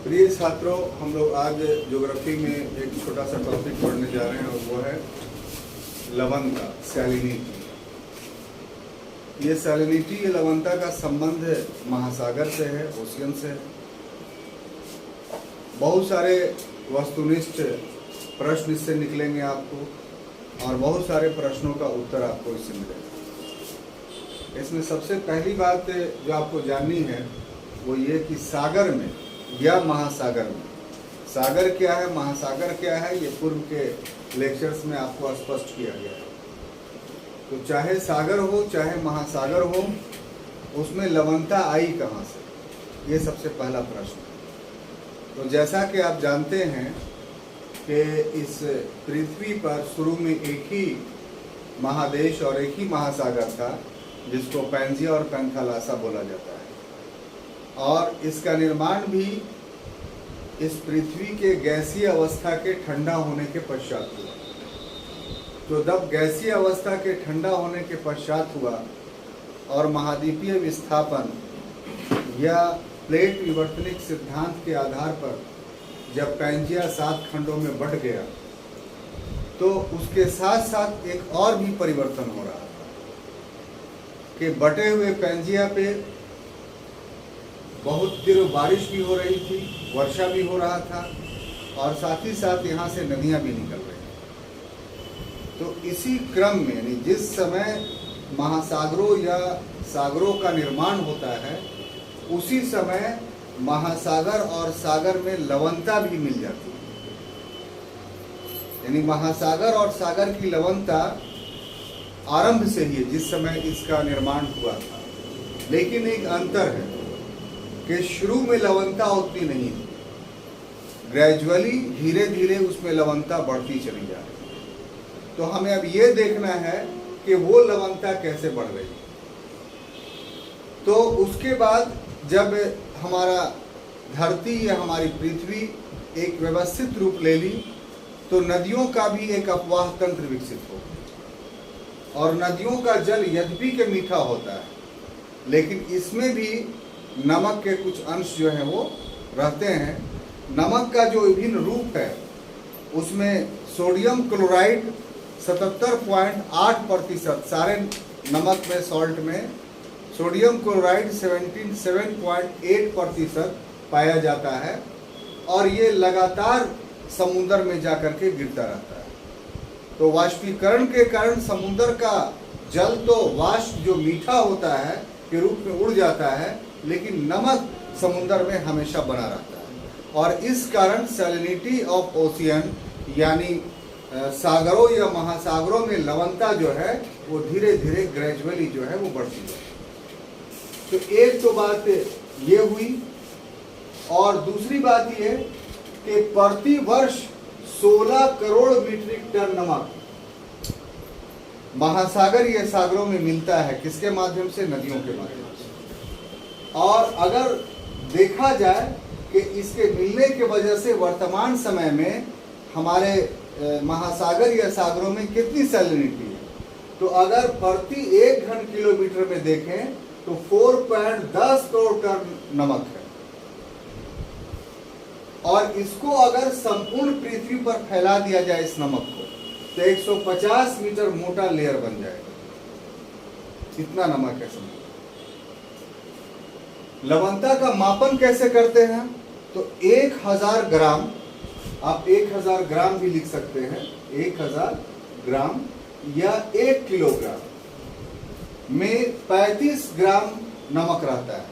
प्रिय छात्रों, हम लोग आज ज्योग्राफी में एक छोटा सा टॉपिक पढ़ने जा रहे हैं और वो है लवणता, सैलिनिटी। ये सैलिनिटी, ये लवणता का संबंध महासागर से है, ओशियन से है। बहुत सारे वस्तुनिष्ठ प्रश्न इससे निकलेंगे आपको और बहुत सारे प्रश्नों का उत्तर आपको इससे मिलेगा। इसमें सबसे पहली बात जो आपको जाननी है वो ये कि सागर में या महासागर में, सागर क्या है, महासागर क्या है, ये पूर्व के लेक्चर्स में आपको स्पष्ट किया गया है। तो चाहे सागर हो चाहे महासागर हो, उसमें लवणता आई कहाँ से, ये सबसे पहला प्रश्न है। तो जैसा कि आप जानते हैं कि इस पृथ्वी पर शुरू में एक ही महादेश और एक ही महासागर था जिसको पैंजिया और पैंथालासा बोला जाता है, और इसका निर्माण भी इस पृथ्वी के गैसीय अवस्था के ठंडा होने के पश्चात हुआ। तो जब गैसीय अवस्था के ठंडा होने के पश्चात हुआ और महाद्वीपीय विस्थापन या प्लेट विवर्तनिक सिद्धांत के आधार पर जब पैंजिया 7 खंडों में बंट गया, तो उसके साथ साथ एक और भी परिवर्तन हो रहा था कि बटे हुए पैंजिया पे बहुत देर बारिश भी हो रही थी, वर्षा भी हो रहा था और साथ ही साथ यहाँ से नदियाँ भी निकल रही थी। तो इसी क्रम में, यानी जिस समय महासागरों या सागरों का निर्माण होता है, उसी समय महासागर और सागर में लवणता भी मिल जाती है। यानी महासागर और सागर की लवणता आरंभ से ही है जिस समय इसका निर्माण हुआ था, लेकिन एक अंतर है कि शुरू में लवणता उतनी नहीं थी, ग्रेजुअली धीरे धीरे उसमें लवणता बढ़ती चली जा रही है। तो हमें अब ये देखना है कि वो लवणता कैसे बढ़ रही है। तो उसके बाद जब हमारा धरती या हमारी पृथ्वी एक व्यवस्थित रूप ले ली, तो नदियों का भी एक अपवाह तंत्र विकसित हो, और नदियों का जल यद्यपि के मीठा होता है, लेकिन इसमें भी नमक के कुछ अंश जो हैं वो रहते हैं। नमक का जो विभिन्न रूप है उसमें सोडियम क्लोराइड 77.8%, सारे नमक में, सॉल्ट में सोडियम क्लोराइड 77.8% पाया जाता है, और ये लगातार समुद्र में जाकर के गिरता रहता है। तो वाष्पीकरण के कारण समुद्र का जल तो वाष्प जो मीठा होता है के रूप में उड़ जाता है, लेकिन नमक समुद्र में हमेशा बना रहता है। और इस कारण सैलिनिटी ऑफ ओशियन, यानी सागरों या महासागरों में लवणता जो है वो धीरे धीरे ग्रेजुअली जो है वो बढ़ती है। तो एक तो बात ये हुई, और दूसरी बात ये कि प्रति वर्ष 16 करोड़ मीट्रिक टन नमक महासागर या सागरों में मिलता है। किसके माध्यम से? नदियों के माध्यम से। और अगर देखा जाए कि इसके मिलने के वजह से वर्तमान समय में हमारे महासागर या सागरों में कितनी सैलिनिटी है, तो अगर प्रति 1 घन किलोमीटर में देखें तो 4.10 करोड़ टन नमक है। और इसको अगर संपूर्ण पृथ्वी पर फैला दिया जाए इस नमक को, तो 150 मीटर मोटा लेयर बन जाएगा। इतना नमक है समुद्र। लवणता का मापन कैसे करते हैं? तो 1000 ग्राम, आप 1000 ग्राम भी लिख सकते हैं, 1000 ग्राम या 1 किलोग्राम में 35 ग्राम नमक रहता है।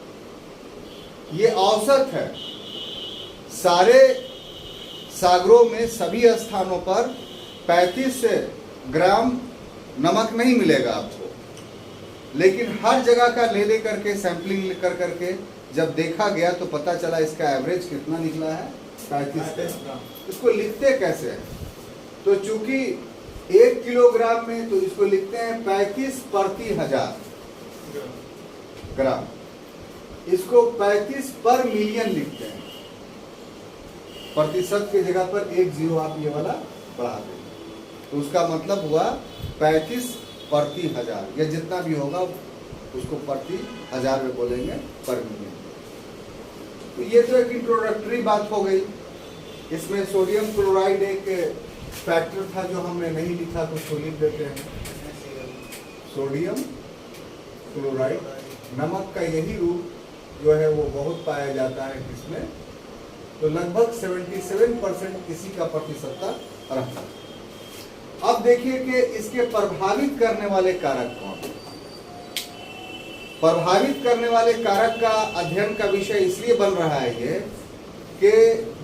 ये औसत है। सारे सागरों में सभी स्थानों पर 35 ग्राम नमक नहीं मिलेगा आपको, लेकिन हर जगह का ले करके सैंपलिंग कर करके जब देखा गया तो पता चला इसका एवरेज कितना निकला है, 35 ग्राम। इसको लिखते कैसे हैं? तो चूंकि 1 किलोग्राम में, तो इसको लिखते हैं 35 प्रति 1000 ग्राम। इसको 35 पर मिलियन लिखते हैं। प्रतिशत की जगह पर 1 जीरो आप ये वाला बढ़ा देंगे, तो उसका मतलब हुआ 35 प्रति 1000, या जितना भी होगा उसको प्रति 1000 में बोलेंगे, पर मिलियन। तो ये तो एक इंट्रोडक्टरी बात हो गई। इसमें सोडियम क्लोराइड एक फैक्टर था जो हमने नहीं लिखा, तो उसको लिख देते हैं। सोडियम क्लोराइड नमक का यही रूप जो है वो बहुत पाया जाता है किसमें, तो लगभग 77% इसी का प्रतिशतता रहता है। अब देखिए कि इसके प्रभावित करने वाले कारक कौन हैं। प्रभावित करने वाले कारक का अध्ययन का विषय इसलिए बन रहा है ये कि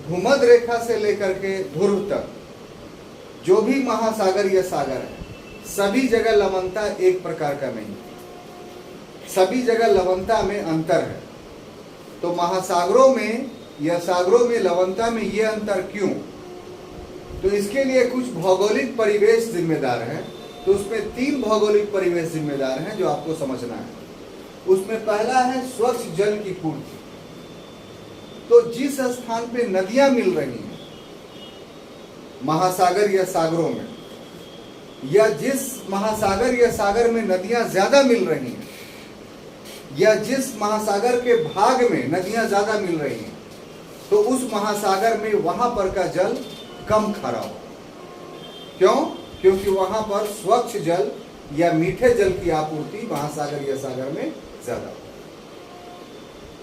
भूमध्य रेखा से लेकर के ध्रुव तक जो भी महासागर या सागर है, सभी जगह लवणता एक प्रकार का नहीं है, सभी जगह लवणता में अंतर है। तो महासागरों में या सागरों में लवणता में ये अंतर क्यों, तो इसके लिए कुछ भौगोलिक परिवेश जिम्मेदार है। तो उसमें 3 भौगोलिक परिवेश जिम्मेदार हैं जो आपको समझना है। उसमें पहला है स्वच्छ जल की पूर्ति। तो जिस स्थान पे नदियां मिल रही हैं महासागर या सागरों में, या जिस महासागर या सागर में नदियां ज्यादा मिल रही हैं, या जिस महासागर के भाग में नदियां ज्यादा मिल रही हैं, तो उस महासागर में वहां पर का जल कम खारा हो। क्यों? क्योंकि वहां पर स्वच्छ जल या मीठे जल की आपूर्ति महासागर या सागर में ज्यादा हो।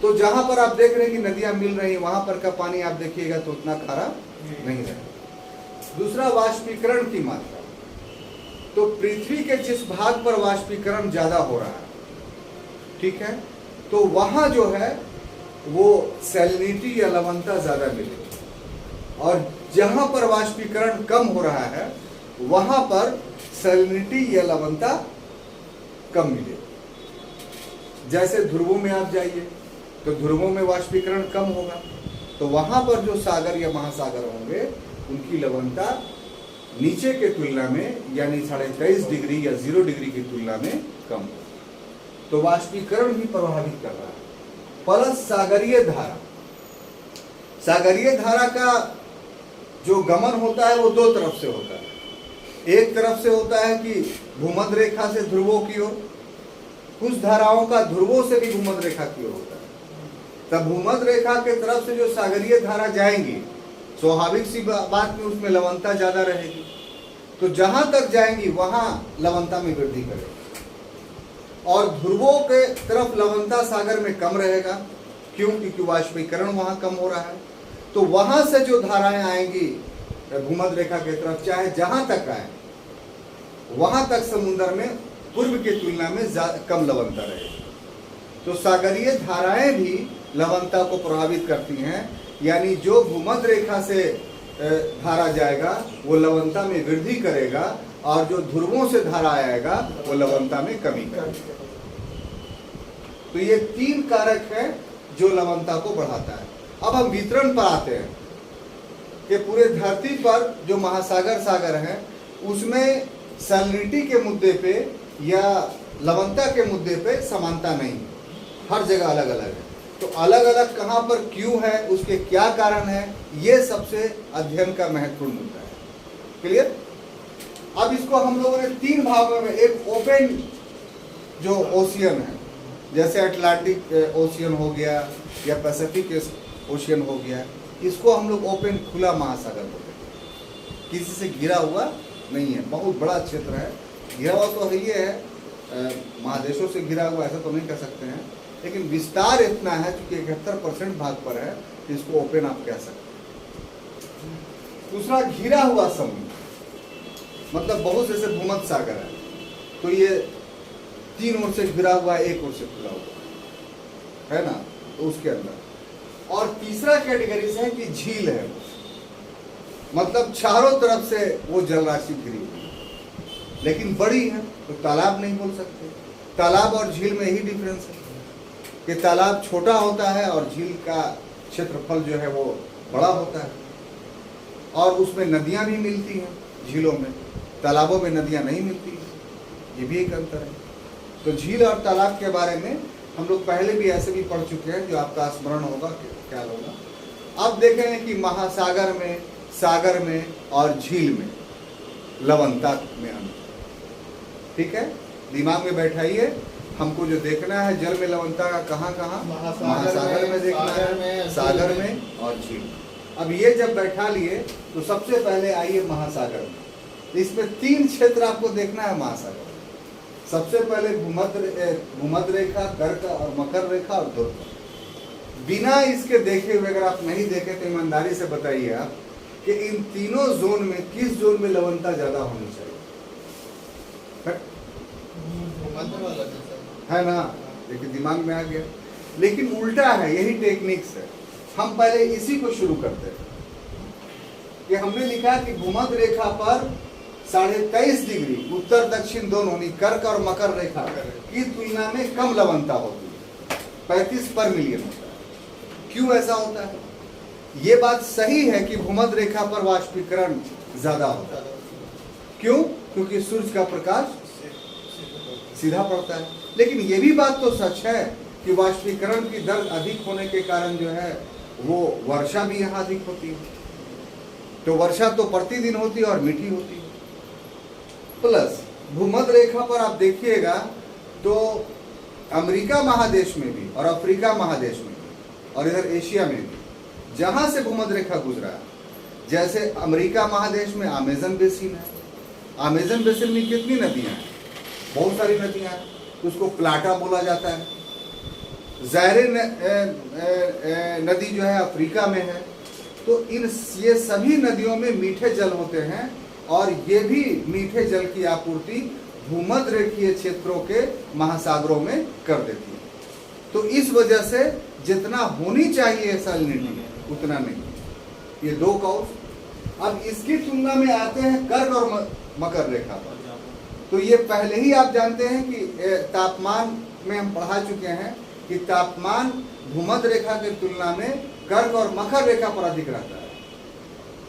तो जहां पर आप देख रहे हैं कि नदियां मिल रही हैं, वहां पर का पानी आप देखिएगा तो उतना खारा नहीं रहेगा। दूसरा, वाष्पीकरण की मात्रा। तो पृथ्वी के जिस भाग पर वाष्पीकरण ज्यादा हो रहा है, ठीक है, तो वहां जो है वो सैलिनिटी या लवणता ज्यादा मिलेगी, और जहां पर वाष्पीकरण कम हो रहा है वहां पर सैलिनिटी या लवणता कम मिलेगी। जैसे ध्रुवों में आप जाइए तो ध्रुवों में वाष्पीकरण कम होगा, तो वहां पर जो सागर या महासागर होंगे उनकी लवणता नीचे के तुलना में यानी 23.5 डिग्री या 0 डिग्री की तुलना में कम होगा। तो वाष्पीकरण भी प्रभावित कर रहा है। प्लस सागरीय धारा। सागरीय धारा का जो गमन होता है वो 2 तरफ से होता है। एक तरफ से होता है कि भूमध्य रेखा से ध्रुवों की ओर, कुछ धाराओं का ध्रुवों से भी भूमध्य रेखा की ओर होता है। तब भूमध्य रेखा के तरफ से जो सागरीय धारा जाएंगी, स्वाभाविक सी बात में उसमें लवणता ज्यादा रहेगी, तो जहां तक जाएंगी वहां लवणता में वृद्धि करेगी। और ध्रुवों के तरफ लवणता सागर में कम रहेगा, क्यों? क्योंकि वाष्पीकरण वहां कम हो रहा है। तो वहां से जो धाराएं आएंगी भूमध्य रेखा की तरफ, चाहे जहां तक आए, वहां तक समुद्र में पूर्व की तुलना में कम लवणता रहेगी। तो सागरीय धाराएं भी लवणता को प्रभावित करती हैं, यानी जो भूमध्य रेखा से धारा जाएगा वो लवणता में वृद्धि करेगा, और जो ध्रुवों से धारा आएगा वो लवणता में कमी करेगा। तो ये 3 कारक है जो लवणता को बढ़ाता है। अब हम वितरण पर आते हैं कि पूरे धरती पर जो महासागर सागर हैं उसमें सैलिनिटी के मुद्दे पे या लवणता के मुद्दे पे समानता नहीं, हर जगह अलग अलग है। तो अलग अलग कहाँ पर क्यों है, उसके क्या कारण है, ये सबसे अध्ययन का महत्वपूर्ण मुद्दा है। क्लियर? अब इसको हम लोगों ने 3 भागों में, एक ओपन जो ओशियन है, जैसे अटलांटिक ओशियन हो गया या पैसिफिक ओशियन हो गया, इसको हम लोग ओपन खुला महासागर बोलते हैं। किसी से घिरा हुआ नहीं है, बहुत बड़ा क्षेत्र है। घिरा हुआ तो ये है, महादेशों से घिरा हुआ ऐसा तो नहीं कह सकते हैं, लेकिन विस्तार इतना है क्योंकि 71% भाग पर है, तो इसको ओपन आप कह सकते हैं। दूसरा, घिरा हुआ समुद्र, मतलब बहुत से भूमध्य सागर है, तो ये 3 ओर से घिरा हुआ है, 1 ओर से खुला हुआ है ना, तो उसके अंदर। और तीसरा कैटेगरी से है कि झील है, मतलब चारों तरफ से वो जल राशि घिरी हुई है, लेकिन बड़ी है, तो तालाब नहीं बोल सकते। तालाब और झील में यही डिफरेंस है कि तालाब छोटा होता है और झील का क्षेत्रफल जो है वो बड़ा होता है, और उसमें नदियां भी मिलती हैं झीलों में, तालाबों में नदियां नहीं मिलती, ये भी एक अंतर है। तो झील और तालाब के बारे में हम लोग पहले भी ऐसे भी पढ़ चुके हैं, जो आपका स्मरण होगा, ख्याल होगा। अब देखेंगे कि महासागर में, सागर में और झील में लवणता में अंतर, ठीक है, दिमाग में बैठाइए। हमको जो देखना है जल में लवणता का कहाँ कहाँ, महासागर में देखना है, सागर में और झील। अब ये जब बैठा लिए तो सबसे पहले आइए महासागर में। इसमें 3 क्षेत्र आपको देखना है महासागर। सबसे पहले भूमध्य रेखा, कर्क और मकर रेखा और ध्रुव। बिना इसके देखे हुए अगर आप नहीं देखे तो ईमानदारी से बताइए आप कि इन तीनों जोन में किस जोन में लवणता ज्यादा होनी चाहिए? है ना, देखिए दिमाग में आ गया। लेकिन उल्टा है, यही टेक्निक्स है। हम पहले इसी को शुरू करते हैं कि हमने लिखा कि भूमध्य रेखा पर 23.5 डिग्री उत्तर दक्षिण दोनों कर्क और मकर रेखा की तुलना में कम लवणता होती है, 35 पर मिलियन होता है। क्यों ऐसा होता है? ये बात सही है कि भूमध्य रेखा पर वाष्पीकरण ज्यादा होता है। क्यों? क्योंकि सूर्य का प्रकाश सीधा पड़ता है। लेकिन ये भी बात तो सच है कि वाष्पीकरण की दर अधिक होने के कारण जो है वो वर्षा भी यहाँ अधिक होती है। तो वर्षा तो प्रतिदिन होती है और मीठी होती है। प्लस भूमध्य रेखा पर आप देखिएगा तो अमेरिका महादेश में भी और अफ्रीका महादेश में भी और इधर एशिया में भी जहां से भूमध्य रेखा गुजरा है, जैसे अमेरिका महादेश में अमेजन बेसिन है। अमेजन बेसिन में कितनी नदियां हैं? बहुत सारी नदियां हैं। उसको प्लाटा बोला जाता है। ज़ायरे नदी जो है अफ्रीका में है। तो ये सभी नदियों में मीठे जल होते हैं और ये भी मीठे जल की आपूर्ति भूमध्य रेखीय क्षेत्रों के महासागरों में कर देती है। तो इस वजह से जितना होनी चाहिए सैलिनिटी उतना नहीं। ये 2 कॉज। अब इसकी तुलना में आते हैं कर्क और मकर रेखा पर। तो ये पहले ही आप जानते हैं कि तापमान में हम पढ़ा चुके हैं कि तापमान भूमध्य रेखा की तुलना में कर्क और मकर रेखा पर अधिक रहता है।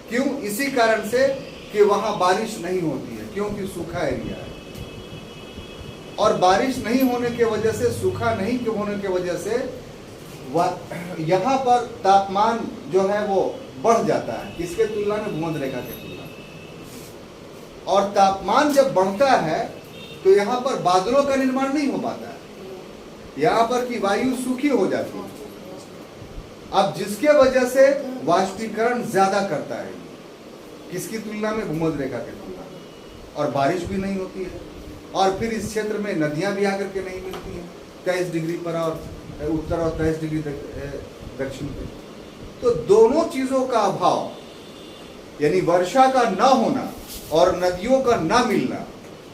क्यों? इसी कारण से कि वहां बारिश नहीं होती है, क्योंकि सूखा एरिया है। और बारिश नहीं होने के वजह से, सूखा नहीं होने के वजह से यहाँ पर तापमान जो है वो बढ़ जाता है। किसके तुलना में? भूमध्य रेखा के तुलना में। और तापमान जब बढ़ता है तो यहाँ पर बादलों का निर्माण नहीं हो पाता है। यहाँ पर की वायु सूखी हो जाती है। अब जिसके वजह से वाष्पीकरण ज्यादा करता है। किसकी तुलना में? भूमध्य रेखा की तुलना में। और बारिश भी नहीं होती है। और फिर इस क्षेत्र में नदियां भी आकर के नहीं मिलती हैं 23 डिग्री पर और उत्तर और 23 डिग्री दक्षिण पे। तो दोनों चीजों का अभाव, यानी वर्षा का न होना और नदियों का न मिलना,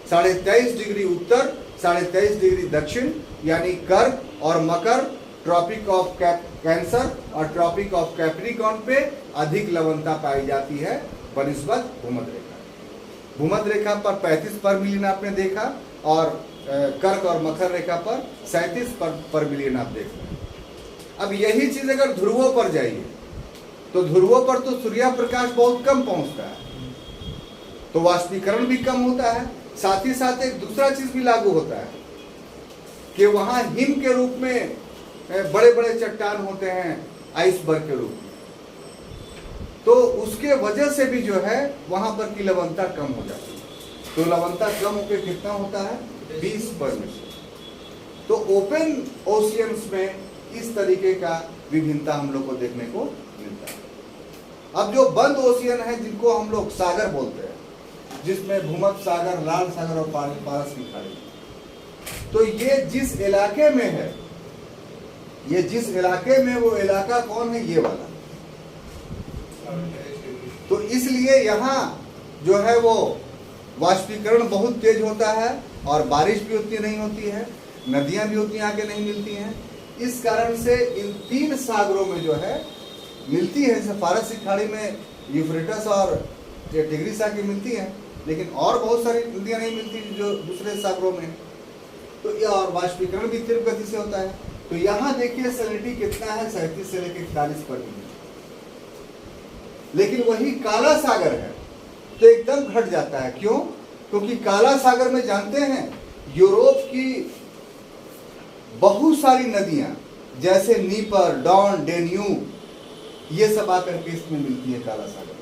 23.5 डिग्री उत्तर 23.5 डिग्री दक्षिण यानी कर्क और मकर, ट्रॉपिक ऑफ कैंसर और ट्रॉपिक ऑफ कैप्रिकॉर्न पे अधिक लवणता पाई जाती है बनिस्बत भूमध्य रेखा। भूमध्य रेखा पर 35 पर मिलियन आपने देखा और कर्क और मकर रेखा पर 37 पर मिलियन आप देख रहे हैं। अब यही चीज अगर ध्रुवों पर जाइए तो ध्रुवों पर तो सूर्य प्रकाश बहुत कम पहुंचता है, तो वाष्पीकरण भी कम होता है। साथ ही साथ एक दूसरा चीज भी लागू होता है कि वहां हिम के रूप में बड़े बड़े चट्टान होते हैं, आइसबर्ग के रूप में। तो उसके वजह से भी जो है वहां पर की लवणता कम हो जाती है। तो लवणता कम होकर कितना होता है? 20%। तो ओपन ओशियंस में इस तरीके का विभिन्नता हम लोग को देखने को मिलता है। अब जो बंद ओशियन है जिनको हम लोग सागर बोलते हैं, जिसमें भूमध्य सागर, लाल सागर और पारस की खाड़ी, तो ये जिस इलाके में है, ये जिस इलाके में, वो इलाका कौन है? ये वाला। तो इसलिए यहाँ जो है वो वाष्पीकरण बहुत तेज होता है और बारिश भी उतनी नहीं होती है, नदियां भी उतनी आगे नहीं मिलती हैं। इस कारण से इन 3 सागरों में जो है मिलती है, जैसे फारस की खाड़ी में यूफ्रेटस और टिग्रिस की मिलती हैं, लेकिन और बहुत सारी नदियां नहीं मिलती जो दूसरे सागरों में। तो ये और वाष्पीकरण भी तीव्र गति से होता है। तो यहाँ देखिए सैलिनिटी कितना है? 37 से लेकर 41 पर। लेकिन वही काला सागर है तो एकदम घट जाता है। क्यों? क्योंकि काला सागर में जानते हैं यूरोप की बहुत सारी नदियां जैसे नीपर, डॉन, डेन्यूब, ये सब आकर के इसमें मिलती है काला सागर।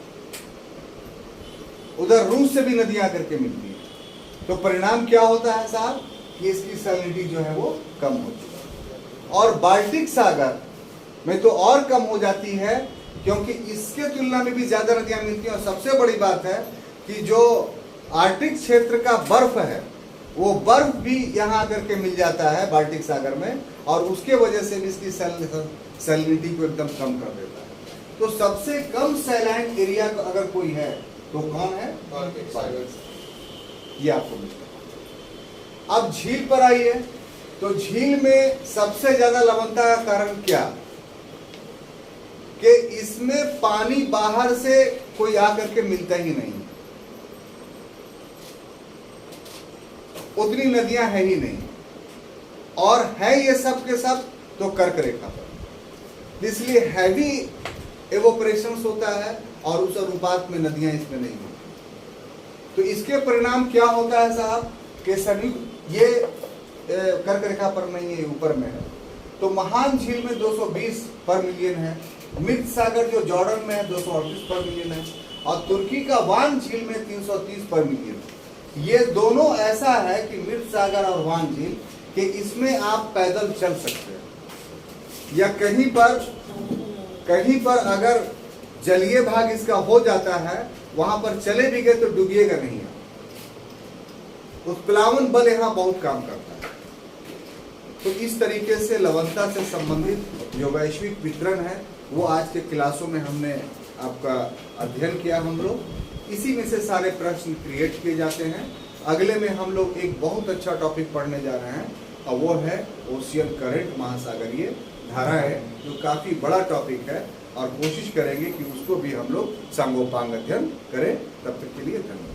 उधर रूस से भी नदियां आकर के मिलती है। तो परिणाम क्या होता है साहब? कि इसकी सैलिनिटी जो है वो कम होती है। और बाल्टिक सागर में तो और कम हो जाती है, क्योंकि इसके तुलना में भी ज्यादा नदियां मिलती हैं। और सबसे बड़ी बात है कि जो आर्कटिक क्षेत्र का बर्फ है, वो बर्फ भी यहाँ आकर के मिल जाता है बाल्टिक सागर में, और उसके वजह से भी इसकी सैलिनिटी को एकदम कम कर देता है। तो सबसे कम सैलाइन एरिया अगर कोई है तो कौन है? बाल्टिक सागर। ये आपको मिलता है। अब झील पर आइए, तो झील में सबसे ज्यादा लवणता का कारण क्या? कि इसमें पानी बाहर से कोई आकर के मिलता ही नहीं, उतनी नदियां है ही नहीं, और है ये सब के सब तो कर्क रेखा पर, इसलिए हैवी एवोपरेशन होता है और उस अनुपात में नदियां इसमें नहीं होती। तो इसके परिणाम क्या होता है साहब? कि संयुक्त ये कर्क रेखा पर नहीं है, ऊपर में है। तो महान झील में 220 पर मिलियन है, मृत सागर जो जॉर्डन में है 238 पर मिलियन है, और तुर्की का वान झील में 330 पर मिलियन। ये दोनों ऐसा है कि मृत सागर और वान झील कि इसमें आप पैदल चल सकते हैं, या कहीं पर अगर जलीय भाग इसका हो जाता है, वहां पर चले भी गए तो डूबिएगा नहीं। उत्प्लावन बल यहाँ बहुत काम करता है। तो इस तरीके से लवणता से संबंधित जो वैश्विक वितरण है वो आज के क्लासों में हमने आपका अध्ययन किया। हम लोग इसी में से सारे प्रश्न क्रिएट किए जाते हैं। अगले में हम लोग एक बहुत अच्छा टॉपिक पढ़ने जा रहे हैं, और वो है ओशियन करंट, महासागरीय धाराएं, जो काफ़ी बड़ा टॉपिक है, और कोशिश करेंगे कि उसको भी हम लोग सांगोपांग अध्ययन करें। तब तक के लिए धन्यवाद।